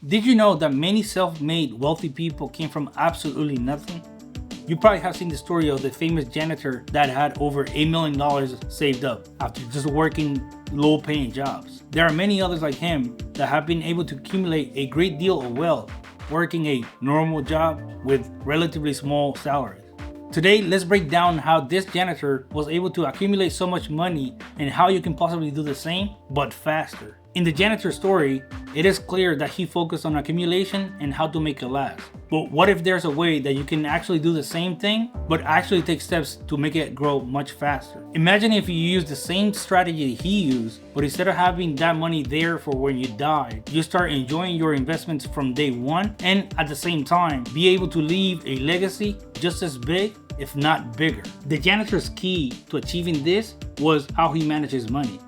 Did you know that many self-made wealthy people came from absolutely nothing? You probably have seen the story of the famous janitor that had over $8 million saved up after just working low-paying jobs. There are many others like him that have been able to accumulate a great deal of wealth working a normal job with relatively small salaries. Today, let's break down how this janitor was able to accumulate so much money and how you can possibly do the same, but faster. In the janitor story, it is clear that he focused on accumulation and how to make it last. But what if there's a way that you can actually do the same thing, but actually take steps to make it grow much faster? Imagine if you use the same strategy he used, but instead of having that money there for when you die, you start enjoying your investments from day one, and at the same time, be able to leave a legacy just as big, if not bigger. The janitor's key to achieving this was how he managed his money,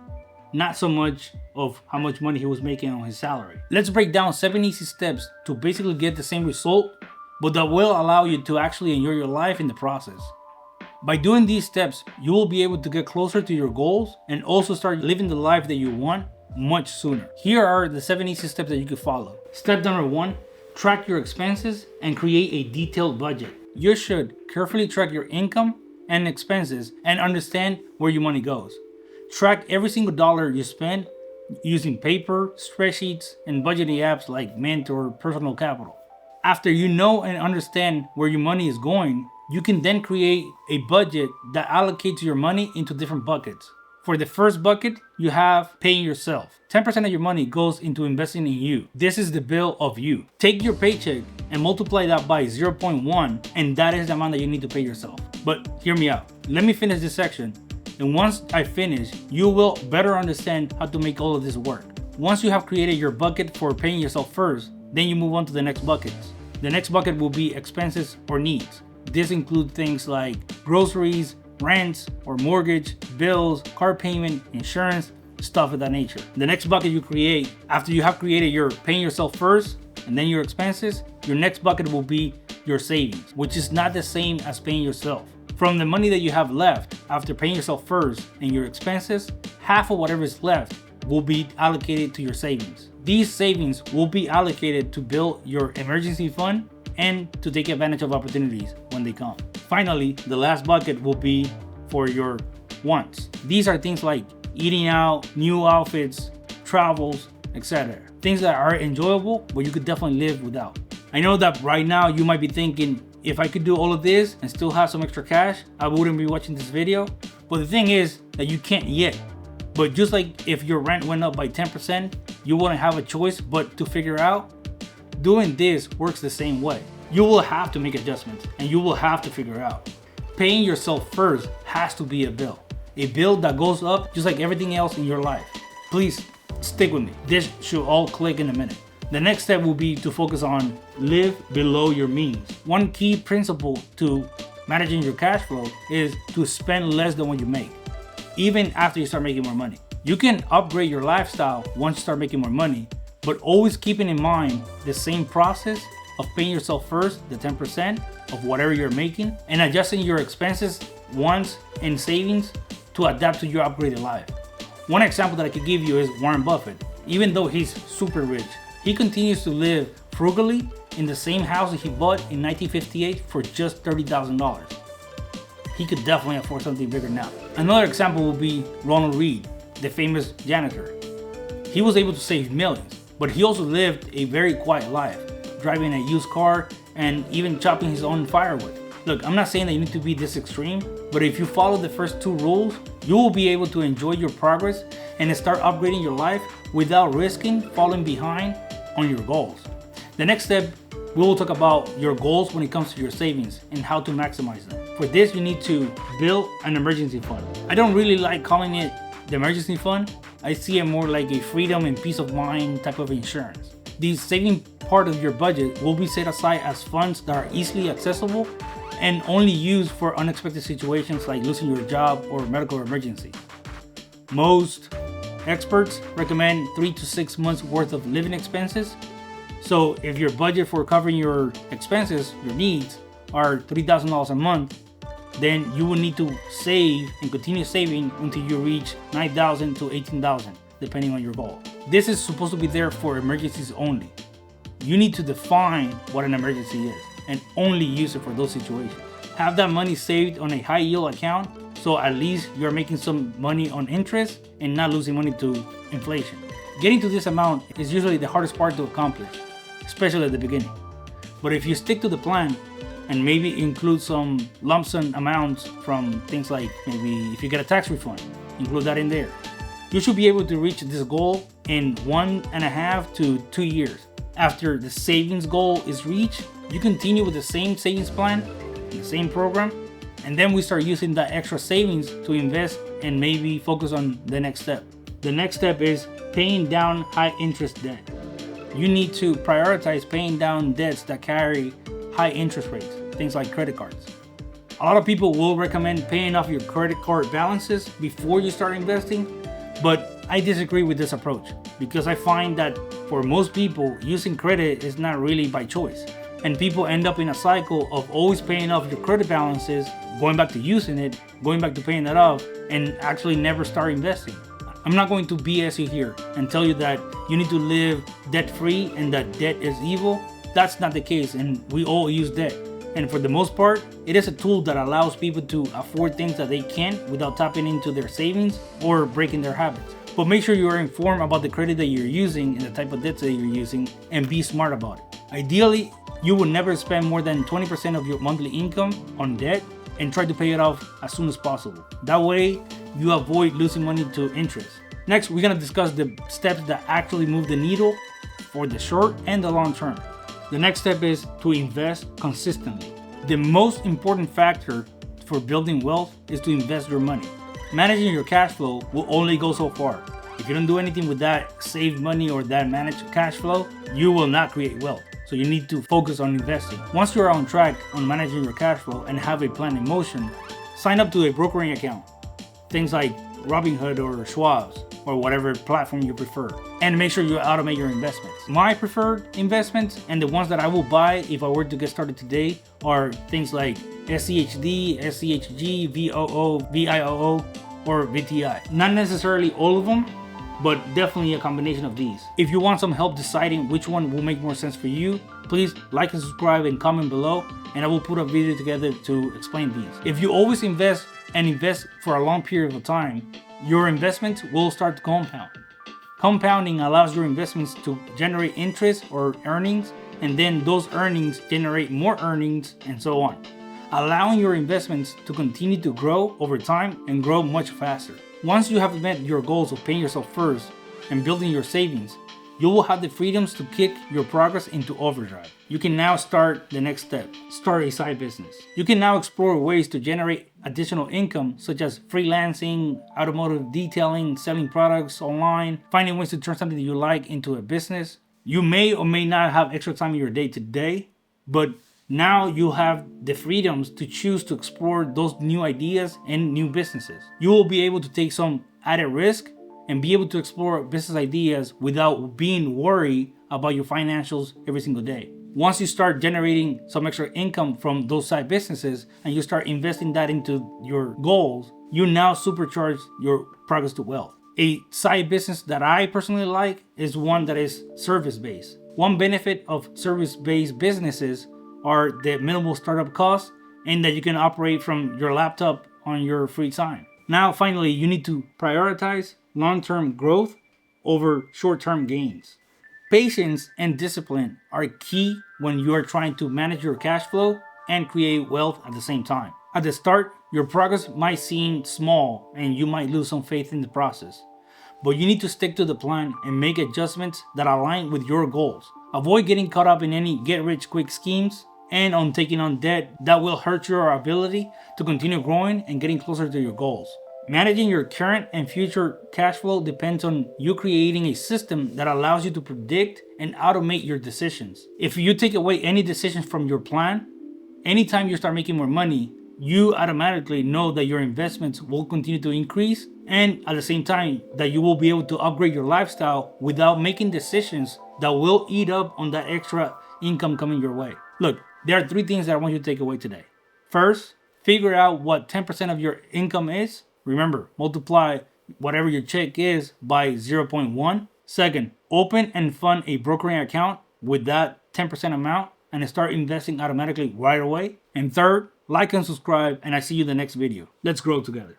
not so much of how much money he was making on his salary. Let's break down 7 easy steps to basically get the same result, but that will allow you to actually enjoy your life in the process. By doing these steps, you will be able to get closer to your goals and also start living the life that you want much sooner. Here are the 7 easy steps that you can follow. Step number 1, track your expenses and create a detailed budget. You should carefully track your income and expenses and understand where your money goes. Track every single dollar you spend using paper, spreadsheets, and budgeting apps like Mint or Personal Capital. After you know and understand where your money is going, you can then create a budget that allocates your money into different buckets. For the first bucket, you have paying yourself. 10% of your money goes into investing in you. This is the bill of you. Take your paycheck and multiply that by 0.1, and that is the amount that you need to pay yourself. But hear me out. Let me finish this section. And once I finish, you will better understand how to make all of this work. Once you have created your bucket for paying yourself first, then you move on to the next buckets. The next bucket will be expenses or needs. This includes things like groceries, rents or mortgage, bills, car payment, insurance, stuff of that nature. The next bucket you create, after you have created your paying yourself first and then your expenses, your next bucket will be your savings, which is not the same as paying yourself. From the money that you have left after paying yourself first and your expenses, half of whatever is left will be allocated to your savings. These savings will be allocated to build your emergency fund and to take advantage of opportunities when they come. Finally, the last bucket will be for your wants. These are things like eating out, new outfits, travels, etc. Things that are enjoyable, but you could definitely live without. I know that right now you might be thinking, if I could do all of this and still have some extra cash, I wouldn't be watching this video. But the thing is that you can't yet. But just like if your rent went up by 10%, you wouldn't have a choice but to figure out. Doing this works the same way. You will have to make adjustments and you will have to figure out. Paying yourself first has to be a bill that goes up just like everything else in your life. Please stick with me. This should all click in a minute. The next step will be to focus on live below your means. One key principle to managing your cash flow is to spend less than what you make, even after you start making more money. You can upgrade your lifestyle once you start making more money, but always keeping in mind the same process of paying yourself first, the 10% of whatever you're making, and adjusting your expenses, wants, and savings to adapt to your upgraded life. One example that I could give you is Warren Buffett. Even though he's super rich, he continues to live frugally in the same house that he bought in 1958 for just $30,000. He could definitely afford something bigger now. Another example will be Ronald Reed, the famous janitor. He was able to save millions, but he also lived a very quiet life, driving a used car and even chopping his own firewood. Look, I'm not saying that you need to be this extreme, but if you follow the first 2 rules, you will be able to enjoy your progress and start upgrading your life without risking falling behind on your goals. The next step, we will talk about your goals when it comes to your savings and how to maximize them. For this, you need to build an emergency fund. I don't really like calling it the emergency fund. I see it more like a freedom and peace of mind type of insurance. The saving part of your budget will be set aside as funds that are easily accessible and only used for unexpected situations like losing your job or medical emergency. Most experts recommend 3 to 6 months worth of living expenses. So if your budget for covering your expenses, your needs, are $3,000 a month, then you will need to save and continue saving until you reach $9,000 to $18,000, depending on your goal. This is supposed to be there for emergencies only. you need to define what an emergency is and only use it for those situations. Have that money saved on a high yield account, so at least you're making some money on interest and not losing money to inflation. Getting to this amount is usually the hardest part to accomplish, especially at the beginning. But if you stick to the plan and maybe include some lump sum amounts from things like maybe if you get a tax refund, include that in there, you should be able to reach this goal in 1.5 to 2 years. After the savings goal is reached, you continue with the same savings plan, the same program, and then we start using that extra savings to invest and maybe focus on the next step. The next step is paying down high interest debt. You need to prioritize paying down debts that carry high interest rates, things like credit cards. A lot of people will recommend paying off your credit card balances before you start investing, but I disagree with this approach because I find that for most people, using credit is not really by choice. And people end up in a cycle of always paying off your credit balances, going back to using it, going back to paying that off, and actually never start investing. I'm not going to BS you here and tell you that you need to live debt-free and that debt is evil. That's not the case, and we all use debt. And for the most part, it is a tool that allows people to afford things that they can't without tapping into their savings or breaking their habits. But make sure you are informed about the credit that you're using and the type of debts that you're using, and be smart about it. Ideally, you will never spend more than 20% of your monthly income on debt and try to pay it off as soon as possible. That way, you avoid losing money to interest. Next, we're gonna discuss the steps that actually move the needle for the short and the long term. The next step is to invest consistently. The most important factor for building wealth is to invest your money. Managing your cash flow will only go so far. If you don't do anything with that saved money or that managed cash flow, you will not create wealth. So you need to focus on investing. Once you're on track on managing your cash flow and have a plan in motion, sign up to a brokering account. Things like Robinhood or Schwab's or whatever platform you prefer. And make sure you automate your investments. My preferred investments and the ones that I will buy if I were to get started today are things like SCHD, SCHG, VOO, VIOO, or VTI. Not necessarily all of them, but definitely a combination of these. If you want some help deciding which one will make more sense for you, please like and subscribe and comment below, and I will put a video together to explain these. If you always invest and invest for a long period of time, your investments will start to compound. Compounding allows your investments to generate interest or earnings, and then those earnings generate more earnings, and so on, allowing your investments to continue to grow over time and grow much faster. Once you have met your goals of paying yourself first and building your savings, you will have the freedoms to kick your progress into overdrive. You can now start the next step, start a side business. You can now explore ways to generate additional income, such as freelancing, automotive detailing, selling products online, finding ways to turn something that you like into a business. You may or may not have extra time in your day today, but now you have the freedoms to choose to explore those new ideas and new businesses. You will be able to take some added risk and be able to explore business ideas without being worried about your financials every single day. Once you start generating some extra income from those side businesses and you start investing that into your goals, you now supercharge your progress to wealth. A side business that I personally like is one that is service-based. One benefit of service-based businesses are the minimal startup costs and that you can operate from your laptop on your free time. Now, finally, you need to prioritize long-term growth over short-term gains. Patience and discipline are key when you are trying to manage your cash flow and create wealth at the same time. At the start, your progress might seem small and you might lose some faith in the process. But you need to stick to the plan and make adjustments that align with your goals. Avoid getting caught up in any get-rich-quick schemes and on taking on debt that will hurt your ability to continue growing and getting closer to your goals. Managing your current and future cash flow depends on you creating a system that allows you to predict and automate your decisions. If you take away any decisions from your plan, anytime you start making more money, you automatically know that your investments will continue to increase, and at the same time that you will be able to upgrade your lifestyle without making decisions that will eat up on that extra income coming your way. Look, there are 3 things that I want you to take away today. First, figure out what 10% of your income is. Remember, multiply whatever your check is by 0.1. Second, open and fund a brokering account with that 10% amount and start investing automatically right away. And third, like and subscribe, and I see you in the next video. Let's grow together.